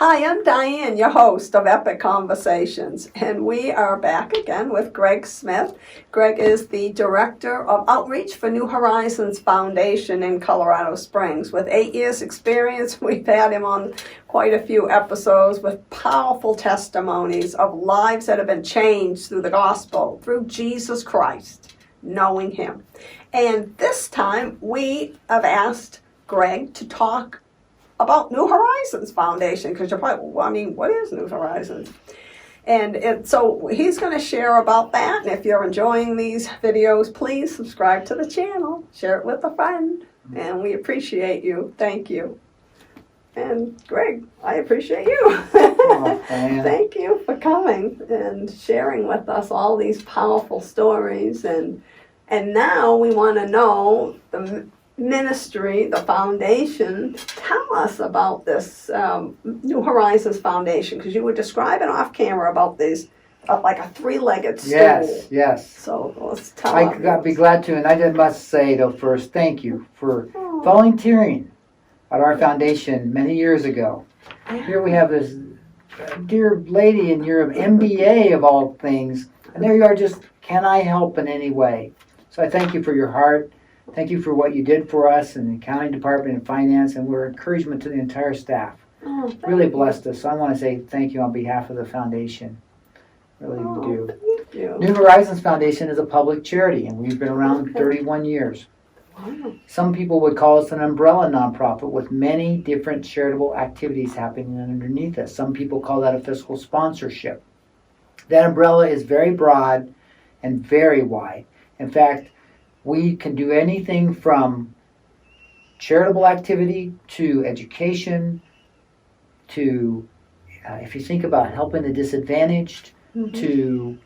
Hi, I'm Diane, your host of Epic Conversations, and we are back again with Greg Smith. Greg is the Director of Outreach for New Horizons Foundation in Colorado Springs. With 8 years experience, we've had him on quite a few episodes with powerful testimonies of lives that have been changed through the gospel, through Jesus Christ, knowing him. And this time, we have asked Greg to talk about New Horizons Foundation, because you're probably, well, I mean, what is New Horizons? And so he's going to share about that. And if you're enjoying these videos, please subscribe to the channel, share it with a friend, and we appreciate you. Thank you. And Greg, I appreciate you. Oh, Thank you for coming and sharing with us all these powerful stories. And now we want to know the ministry, the foundation. Tell us about this New Horizons Foundation, because you were describing off camera about these, like a three-legged stool. Yes. So let's tell I'd be glad to, and I must say though first, thank you for volunteering at our foundation many years ago. Here we have this dear lady, and you're an MBA of all things, and there you are just, can I help in any way? So I thank you for your heart. Thank you for what you did for us in the accounting department and finance, and we're encouragement to the entire staff. Really blessed us. So I want to say thank you on behalf of the foundation. Really do. Thank you. New Horizons Foundation is a public charity, and we've been around 31 years. Wow. Some people would call us an umbrella nonprofit with many different charitable activities happening underneath us. Some people call that a fiscal sponsorship. That umbrella is very broad and very wide. In fact, we can do anything from charitable activity to education to, if you think about helping the disadvantaged, to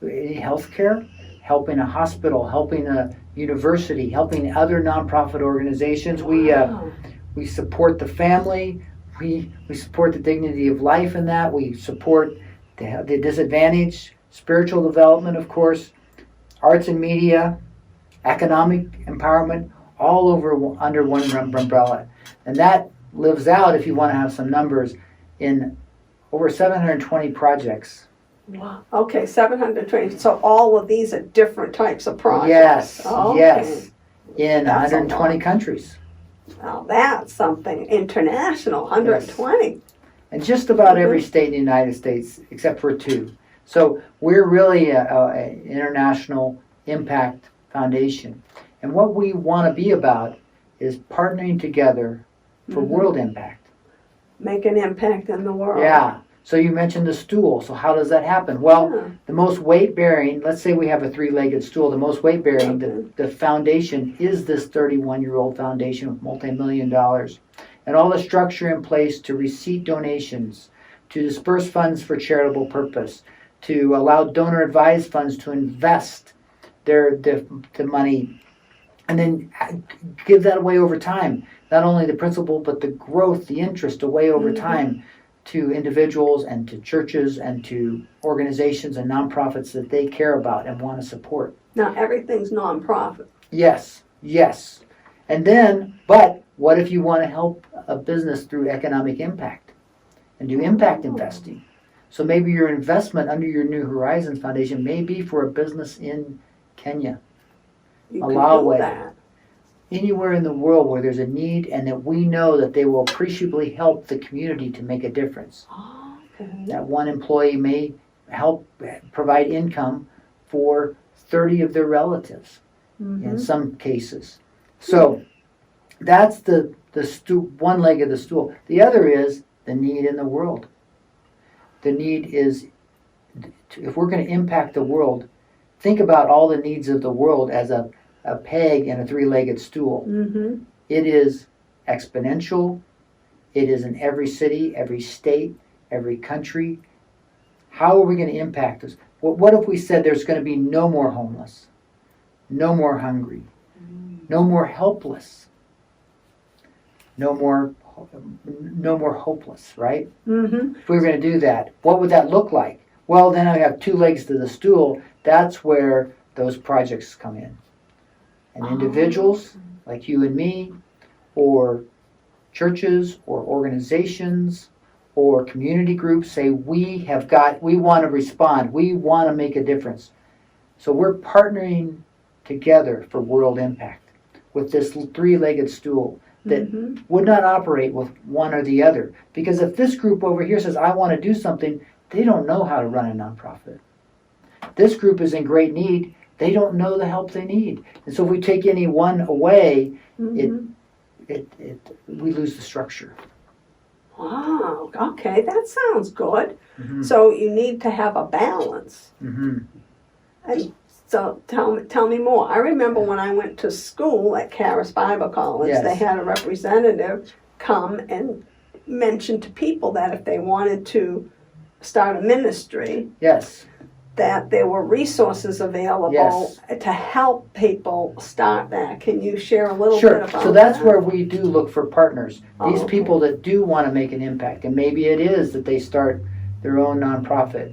healthcare, helping a hospital, helping a university, helping other nonprofit organizations. Wow. We support the family. We support the dignity of life in that. We support the disadvantaged, spiritual development, of course, arts and media, economic empowerment, all over under one umbrella. And that lives out, if you want to have some numbers, in over 720 projects. Wow. Okay, 720. So all of these are different types of projects. Yes, Okay. yes, in That's 120 countries. Now that's something international, 120. And just about every state in the United States, except for 2. So we're really an international impact foundation. And what we want to be about is partnering together for world impact. Make an impact in the world. Yeah. So you mentioned the stool. So how does that happen? Well, the most weight-bearing, let's say we have a 3-legged stool, the most weight-bearing, the foundation is this 31-year-old foundation with multi-million dollars. And all the structure in place to receive donations, to disperse funds for charitable purpose, to allow donor-advised funds to invest the money, and then give that away over time. Not only the principal, but the growth, the interest away over time to individuals and to churches and to organizations and nonprofits that they care about and want to support. Now everything's nonprofit. Yes. And then, but what if you want to help a business through economic impact and do impact investing? So maybe your investment under your New Horizons Foundation may be for a business in Kenya, Malawi, anywhere in the world where there's a need and that we know that they will appreciably help the community to make a difference. Okay. That one employee may help provide income for 30 of their relatives in some cases. So that's the one leg of the stool. The other is the need in the world. The need is, if we're going to impact the world, think about all the needs of the world as a peg in a 3-legged stool. It is exponential. It is in every city, every state, every country. How are we going to impact this? What if we said there's going to be no more homeless, no more hungry, no more helpless, no more hopeless, right? If we were going to do that, what would that look like? Well, then I have 2 legs to the stool. That's where those projects come in. And individuals like you and me, or churches or organizations or community groups say, we want to respond, we want to make a difference. So we're partnering together for world impact with this three-legged stool that would not operate with one or the other. Because if this group over here says, I want to do something, they don't know how to run a nonprofit. This group is in great need, they don't know the help they need. And so if we take any one away, we lose the structure. Wow, okay, that sounds good. Mm-hmm. So you need to have a balance. Mm-hmm. And so tell me more. I remember when I went to school at Charis Bible College, Yes. they had a representative come and mention to people that if they wanted to start a ministry, Yes. that there were resources available Yes. to help people start that. Can you share a little bit Sure. about that? So that's where we do look for partners. These Oh, okay. people that do want to make an impact, and maybe it is that they start their own nonprofit,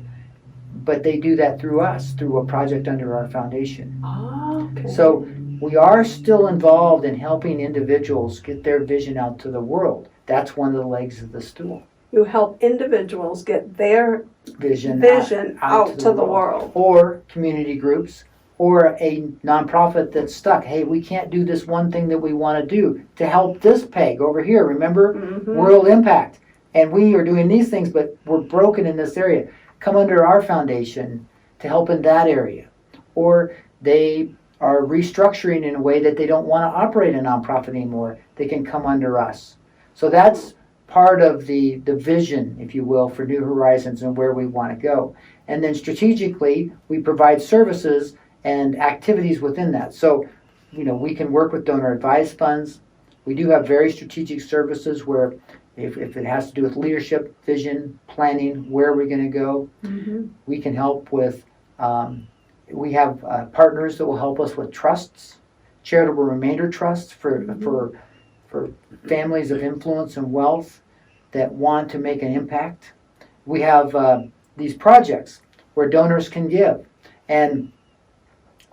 but they do that through us, through a project under our foundation. Oh, okay. So we are still involved in helping individuals get their vision out to the world. That's one of the legs of the stool. You help individuals get their Vision out to the world. Or community groups, or a nonprofit that's stuck. Hey, we can't do this one thing that we want to do to help this peg over here. Remember? Mhm. World Impact. And we are doing these things, but we're broken in this area. Come under our foundation to help in that area. Or they are restructuring in a way that they don't want to operate a nonprofit anymore. They can come under us. So that's part of the vision, if you will, for New Horizons and where we want to go. And then strategically, we provide services and activities within that. So, we can work with donor advised funds. We do have very strategic services where if it has to do with leadership, vision, planning, where are we going to go, we can help with, we have partners that will help us with trusts, charitable remainder trusts for families of influence and wealth that want to make an impact. We have these projects where donors can give, and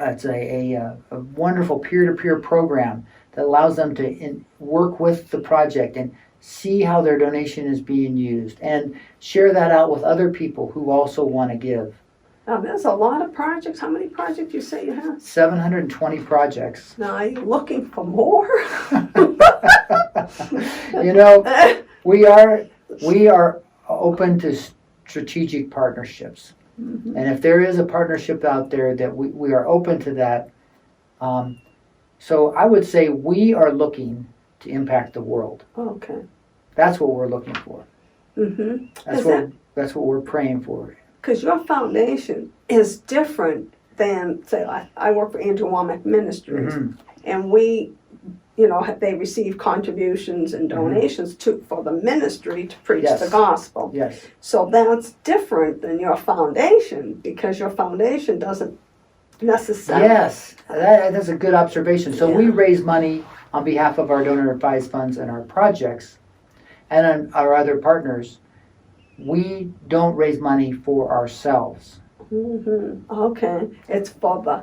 it's a wonderful peer-to-peer program that allows them to work with the project and see how their donation is being used and share that out with other people who also want to give. Now, there's a lot of projects. How many projects you say you have? 720 projects. Now, are you looking for more? We are open to strategic partnerships. And if there is a partnership out there that we are open to that. So I would say we are looking to impact the world. Okay. That's what we're looking for. Mm-hmm. That's what we're praying for. Because your foundation is different than, say, I work for Andrew Womack Ministries, and we, they receive contributions and donations for the ministry to preach Yes. the gospel. Yes. So that's different than your foundation, because your foundation doesn't necessarily. Yes, that's a good observation. So we Yeah. raise money on behalf of our donor advised funds and our projects and our other partners. We don't raise money for ourselves. Okay, it's for the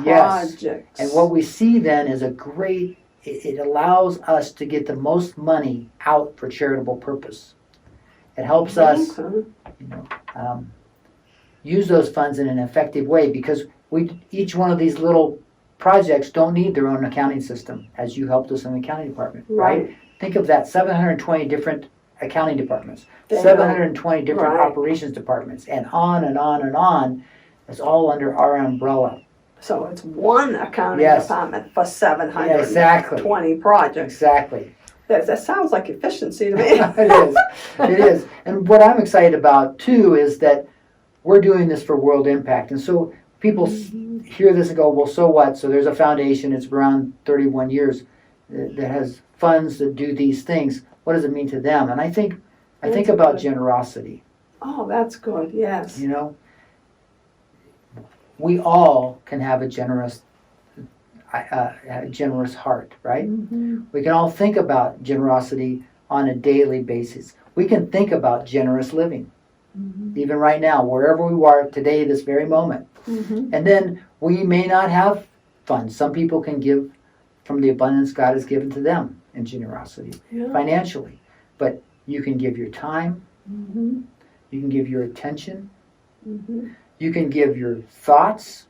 Yes. projects. And what we see then is it allows us to get the most money out for charitable purpose. It helps us Okay. use those funds in an effective way, because each one of these little projects don't need their own accounting system, as you helped us in the accounting department, right? Think of that, 720 different accounting departments, They 720 different Right. operations departments, and on and on and on. It's all under our umbrella. So it's one accounting Yes. department for 720 Exactly. projects. Exactly. That sounds like efficiency to me. It is. It is. And what I'm excited about too is that we're doing this for world impact. And so people hear this and go, well, so what? So there's a foundation, it's around 31 years, that has funds that do these things. What does it mean to them? And I think That's about good. generosity. Oh, that's good, yes. We all can have a generous heart, right? We can all think about generosity on a daily basis. We can think about generous living, even right now, wherever we are today, this very moment. And then we may not have funds. Some people can give from the abundance God has given to them. in generosity Yeah. financially, but you can give your time, Mm-hmm. you can give your attention, Mm-hmm. you can give your thoughts,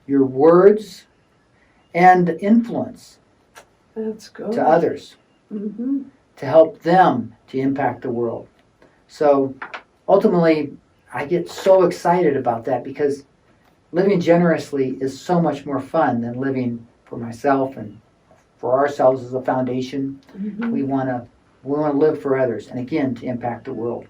your words, and influence That's good. to others Mm-hmm. to help them to impact the world. So ultimately, I get so excited about that because living generously is so much more fun than living for myself and for ourselves as a foundation. Mm-hmm. We want to live for others and again to impact the world.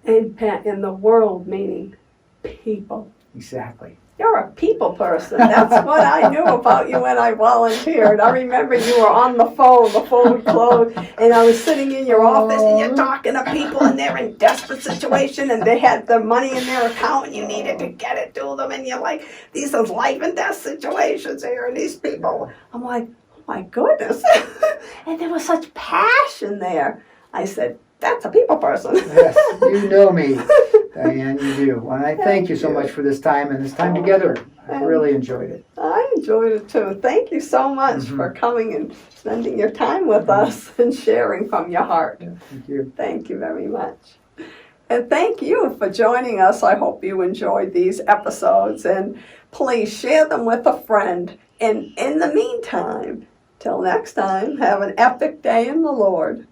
Impact in the world, meaning people. Exactly. You're a people person. That's what I knew about you when I volunteered. I remember you were on the phone before we closed, and I was sitting in your office, and you're talking to people, and they're in desperate situation, and they had the money in their account, and you needed to get it to them, and you're like, these are life and death situations here, and these people. I'm like, oh my goodness. And there was such passion there. I said, that's a people person. Yes, you know me, Diane, you do. And I thank you so much for this time and this time together. I really enjoyed it. I enjoyed it too. Thank you so much for coming and spending your time with us and sharing from your heart. Yeah, thank you. Thank you very much. And thank you for joining us. I hope you enjoyed these episodes, and please share them with a friend. And in the meantime, till next time, have an epic day in the Lord.